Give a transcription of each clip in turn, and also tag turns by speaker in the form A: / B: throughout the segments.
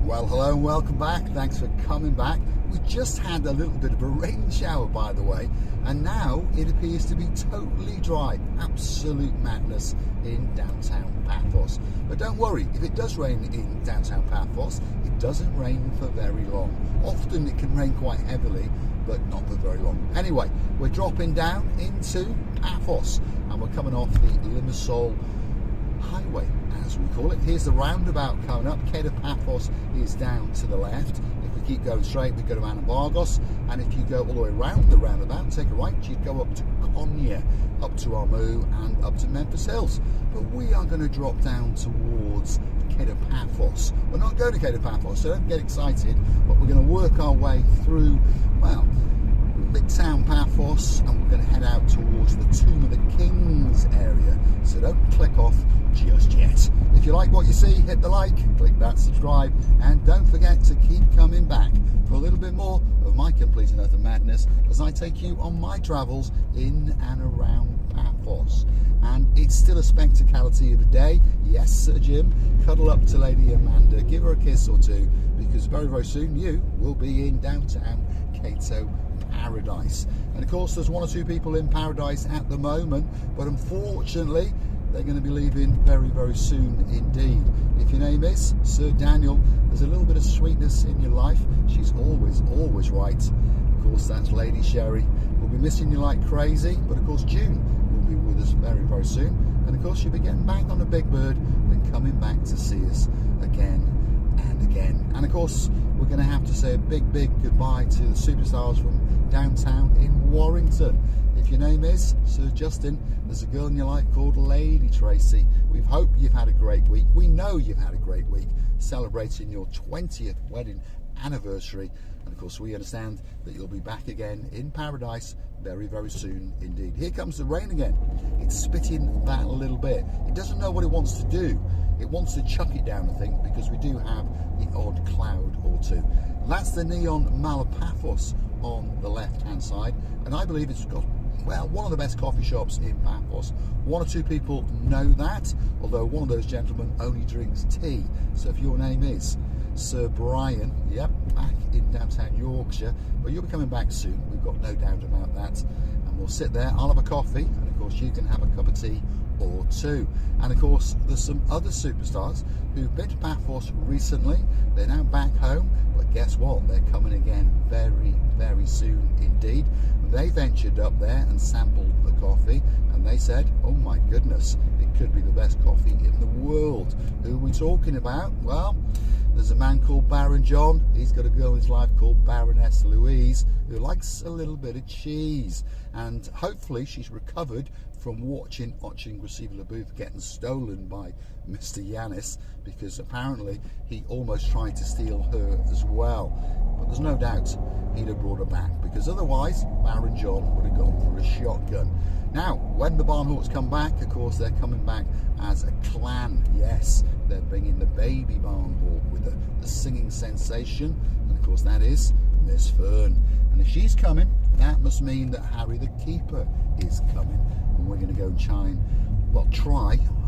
A: Well, hello and welcome back. Thanks for coming back. We just had a little bit of a rain shower, by the way, and now it appears to be totally dry. Absolute madness in downtown Paphos. But don't worry, if it does rain in downtown Paphos, it doesn't rain for very long. Often it can rain quite heavily, but not for very long. Anyway, we're dropping down into Paphos, and we're coming off the Limassol highway, as we call it. Here's the roundabout coming up. Paphos is down to the left. If we keep going straight, we go to Roundabout, and if you go all the way around the roundabout and take a right, you go up to Konya, up to Armu, and up to Memphis Hills. But we are going to drop down towards Paphos. We're not going to Paphos, so don't get excited, but we're going to work our way through, well, Midtown Paphos, and we're going to head out towards the Tomb of the Kings area. So don't click off just yet. If you like what you see, hit the like, click that subscribe, and don't forget to keep coming back for a little bit more of my complete and utter madness as I take you on my travels in and around Paphos. And it's still a spectacality of a day. Yes, Sir Jim, cuddle up to Lady Amanda, give her a kiss or two, because very, very soon you will be in downtown Cato Paradise. And of course there's one or two people in Paradise at the moment, but unfortunately they're going to be leaving very, very soon indeed. If your name is Sir Daniel, there's a little bit of sweetness in your life. She's always right. Of course, that's Lady Sherry. We'll be missing you like crazy, but of course June will be with us very, very soon. And of course you'll be getting back on a big bird and coming back to see us again and again. And of course we're going to have to say a big, big goodbye to the superstars from downtown in Warrington. If your name is Sir Justin, there's a girl in your life called Lady Tracy. We hope you've had a great week. We know you've had a great week celebrating your 20th wedding anniversary. And of course we understand that you'll be back again in Paradise very, very soon indeed. Here comes the rain again. It's spitting that a little bit. It doesn't know what it wants to do. It wants to chuck it down, I think, because we do have the odd cloud or two. That's the neon Mall of Paphos on the left hand side, and I believe it's got, well, one of the best coffee shops in Paphos. One or two people know that, although one of those gentlemen only drinks tea. So if your name is Sir Brian, yep, back in downtown Yorkshire, but you'll be coming back soon, we've got no doubt about that. And we'll sit there, I'll have a coffee, and of course you can have a cup of tea or two. And of course there's some other superstars who've been to Paphos recently. They're now back home, but guess what, they're coming again very, very soon indeed. They ventured up there and sampled the coffee, and they said, oh my goodness, it could be the best coffee in the world. Who are we talking about? Well, there's a man called Baron John. He's got a girl in his life called Baroness Louise, who likes a little bit of cheese, and hopefully she's recovered from watching Oching Graceva Booth getting stolen by Mr. Yanis, because apparently he almost tried to steal her as well. But there's no doubt he'd have brought her back, because otherwise Baron John would have gone for a shotgun. Now, when the Barnhawks come back, of course, they're coming back as a clan. Yes, they're bringing the baby Barnhawk with the singing sensation, and of course that is Miss Fern. And if she's coming, that must mean that Harry the Keeper is coming. And we're going to go and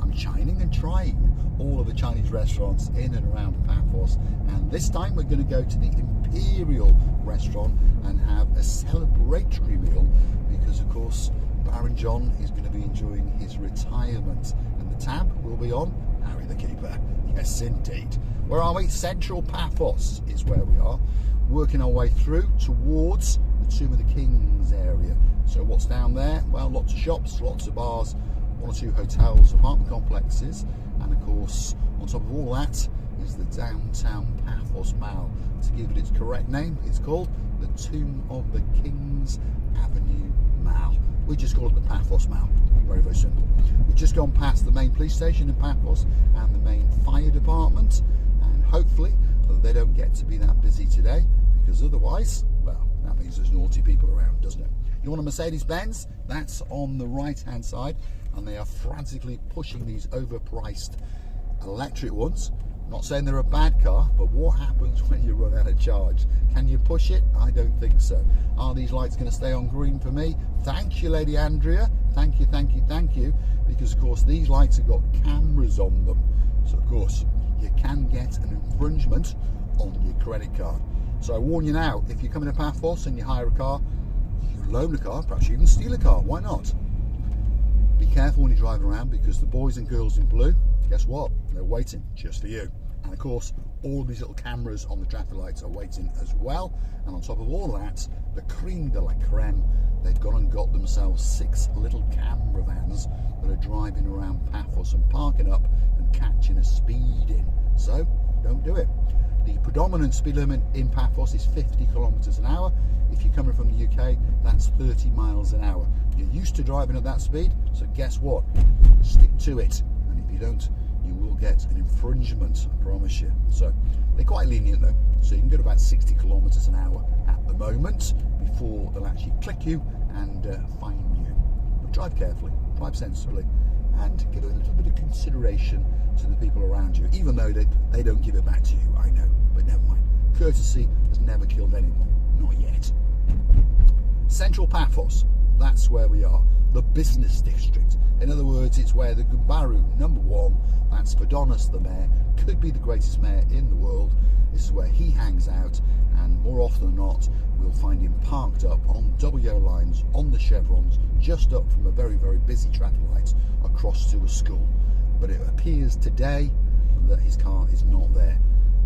A: I'm chining and trying all of the Chinese restaurants in and around Paphos. And this time we're going to go to the Imperial restaurant and have a celebratory meal, because of course Baron John is going to be enjoying his retirement, and the tab will be on Harry the Keeper. Yes indeed. Where are we? Central Paphos is where we are, working our way through towards the Tomb of the Kings area. So what's down there? Well, lots of shops, lots of bars, one or two hotels, apartment complexes, and of course on top of all that is the downtown Paphos Mall. To give it its correct name, it's called the Tomb of the Kings Avenue Mall. We just call it the Paphos Mall. Very, very simple. We've just gone past the main police station in Paphos and the main fire department, and hopefully they don't get to be that busy today, because otherwise, well, that means there's naughty people around, doesn't it? You want a Mercedes-Benz? That's on the right-hand side, and they are frantically pushing these overpriced electric ones. Not saying they're a bad car, but what happens when you run out of charge? Can you push it? I don't think so. Are these lights going to stay on green for me? Thank you, Lady Andrea. Thank you, thank you, thank you. Because, of course, these lights have got cameras on them. So, of course, you can get an infringement on your credit card. So I warn you now, if you're coming to Paphos and you hire a car, you loan a car, perhaps you even steal a car, why not? Be careful when you're driving around, because the boys and girls in blue, guess what? They're waiting just for you. And of course, all these little cameras on the traffic lights are waiting as well. And on top of all that, the creme de la creme, they've gone and got themselves 6 little camera vans that are driving around Paphos and parking up and catching a speed in. So don't do it. The predominant speed limit in Paphos is 50 kilometers an hour. If you're coming from the UK, that's 30 miles an hour. You're used to driving at that speed, so guess what? Stick to it. And if you don't, you will get an infringement, I promise you. So they're quite lenient though. So you can go to about 60 kilometers an hour at the moment before they'll actually click you and fine you. But drive carefully, drive sensibly, and give a little bit of consideration to the people around you, even though they don't give it back to you, I know, but never mind. Courtesy has never killed anyone, not yet. Central Paphos, that's where we are, the business district. In other words, it's where the Gumbaru #1, that's Vadonis the mayor, could be the greatest mayor in the world. This is where he hangs out, and more often than not, we'll find him parked up on double yellow lines, on the chevrons, just up from a very, very busy traffic light across to a school. But it appears today that his car is not there.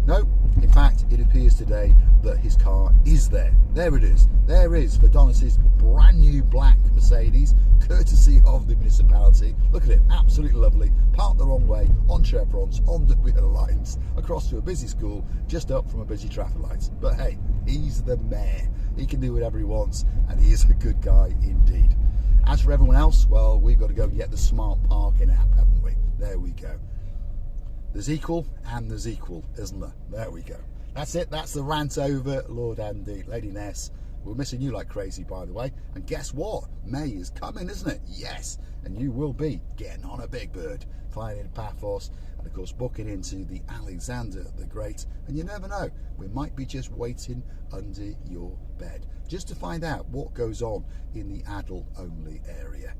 A: No, in fact, it appears today that his car is there. There it is. There is Vadonis's brand new black Mercedes, courtesy of the municipality. Look at it, absolutely lovely. Parked the wrong way, on chevrons, on the yellow lines, across to a busy school, just up from a busy traffic light. But hey, he's the mayor. He can do whatever he wants, and he is a good guy indeed. As for everyone else, well, we've got to go and get the smart parking app, haven't we? There we go. There's equal and there's equal, isn't there? There we go. That's it. That's the rant over. Lord Andy, Lady Ness, we're missing you like crazy, by the way. And guess what? May is coming, isn't it? Yes. And you will be getting on a big bird, flying in Paphos, and of course booking into the Alexander the Great. And you never know, we might be just waiting under your bed, just to find out what goes on in the adult-only area.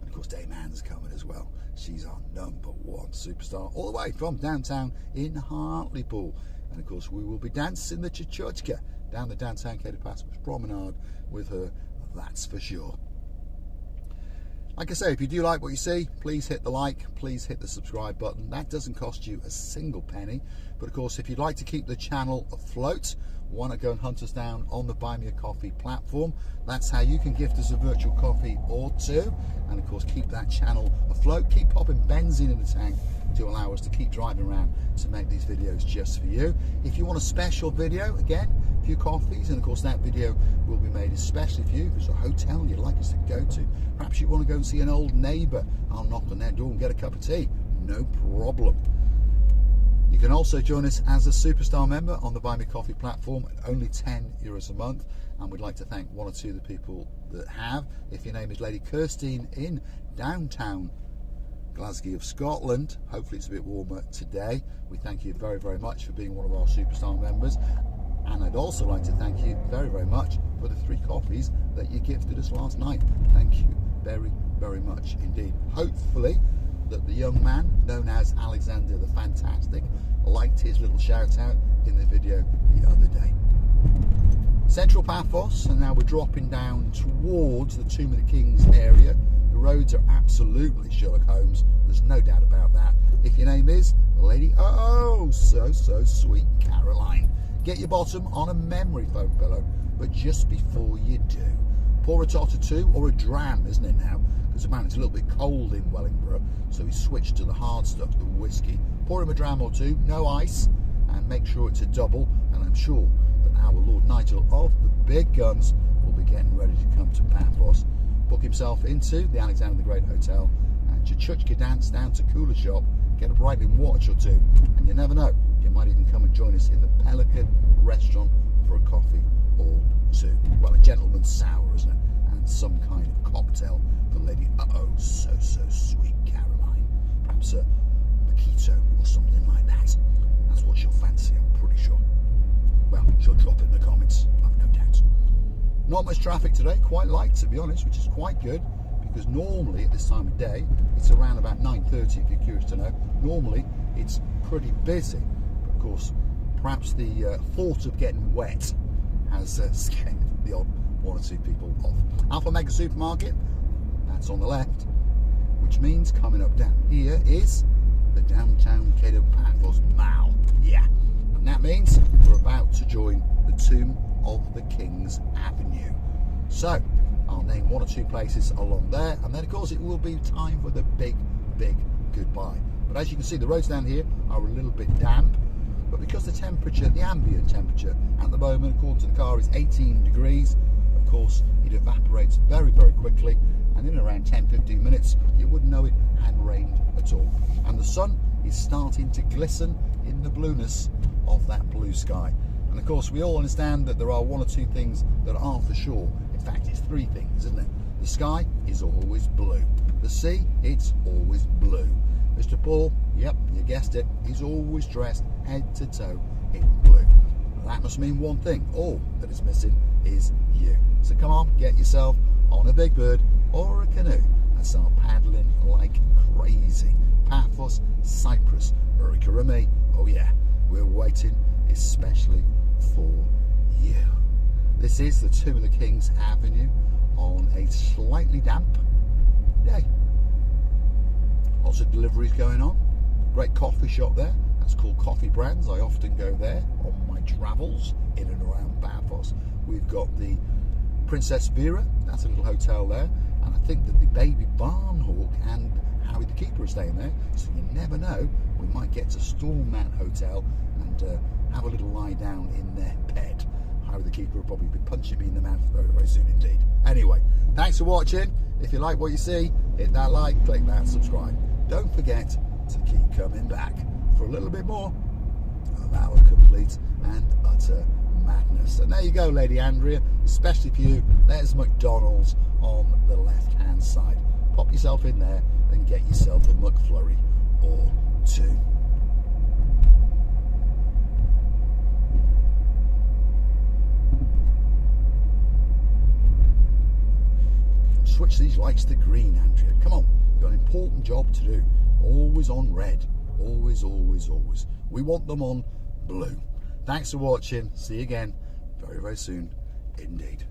A: And of course, Dame Anne's coming as well. She's our #1 superstar, all the way from downtown in Hartlepool. And of course, we will be dancing the Chuchuchka down the downtown Cape Paphos promenade with her, that's for sure. Like I say, if you do like what you see, please hit the like, please hit the subscribe button. That doesn't cost you a single penny. But of course, if you'd like to keep the channel afloat, why not go and hunt us down on the Buy Me a Coffee platform. That's how you can gift us a virtual coffee or two, and of course keep that channel afloat, keep popping benzene in the tank to allow us to keep driving around to make these videos just for you. If you want a special video, again, a few coffees, and of course that video will be made especially for you. If there's a hotel you'd like us to go to, perhaps you want to go and see an old neighbour, I'll knock on their door and get a cup of tea, no problem. You can also join us as a superstar member on the Buy Me Coffee platform at only €10 a month, and we'd like to thank one or two of the people that have. If your name is Lady Kirstine in downtown Glasgow of Scotland, hopefully it's a bit warmer today, we thank you very, very much for being one of our superstar members. And I'd also like to thank you very, very much for the 3 coffees that you gifted us last night. Thank you very, very much indeed. Hopefully that the young man known as Alexander the Fantastic liked his little shout out in the video the other day. Central Paphos, and now we're dropping down towards the Tomb of the Kings area. The roads are absolutely Sherlock Holmes, there's no doubt about that. If your name is Lady so sweet Caroline, get your bottom on a memory foam pillow, but just before you do, pour a tot or two, or a dram, isn't it now? Because apparently it's a little bit cold in Wellingborough, so he switched to the hard stuff, the whiskey. Pour him a dram or two, no ice, and make sure it's a double, and I'm sure that our Lord Nigel of the big guns will be getting ready to come to Paphos. Book himself into the Alexander the Great Hotel, and Chuchuchka dance down to Cooler Shop, get a Breitling watch or two, and you never know, you might even come and join us in the Pelican restaurant for a coffee or two. Well, a gentleman's sour, isn't it? And some kind of cocktail for Lady so sweet Caroline. Perhaps a mojito or something like that. That's what she'll fancy, I'm pretty sure. Well, she'll drop it in the comments, I've no doubt. Not much traffic today, quite light to be honest, which is quite good, because normally at this time of day, it's around about 9:30 if you're curious to know. Normally it's pretty busy, but of course perhaps the thought of getting wet has scared the odd one or two people off. Alpha Mega Supermarket, that's on the left, which means coming up down here is the downtown Cato Paphos Mall. Yeah, and that means we're about to join the Tomb of the Kings Avenue. So I'll name one or two places along there, and then of course it will be time for the big goodbye. But as you can see, the roads down here are a little bit damp, but because the temperature, the ambient temperature at the moment according to the car is 18 degrees, of course it evaporates very quickly, and in around 10-15 minutes you wouldn't know it had rained at all. And the sun is starting to glisten in the blueness of that blue sky. And of course we all understand that there are one or two things that are for sure. In fact, it's three things, isn't it? The sky is always blue. The sea, it's always blue. Mr. Paul, yep, you guessed it, he's always dressed head to toe in blue. That must mean one thing: all that is missing is you. So come on, get yourself on a big bird or a canoe and start paddling like crazy. Paphos Cyprus, Marika and me, oh yeah, we're waiting especially for you. This is the Tomb of the Kings Avenue on a slightly damp day. Lots of deliveries going on. Great coffee shop there. That's called Coffee Brands. I often go there on my travels in and around Paphos. We've got the Princess Vera. That's a little hotel there. And I think that the Baby Barnhawk and Harry the Keeper are staying there. So you never know. We might get to storm that hotel and have a little lie down in their bed. Harry the Keeper will probably be punching me in the mouth very soon indeed. Anyway, thanks for watching. If you like what you see, hit that like, click that subscribe. Don't forget to keep coming back for a little bit more of our complete and utter madness. And there you go, Lady Andrea, especially for you. There's McDonald's on the left hand side. Pop yourself in there and get yourself a McFlurry or two. Switch these lights to green, Andrea. Come on, you've got an important job to do. Always on red. Always. We want them on blue. Thanks for watching. See you again very soon indeed.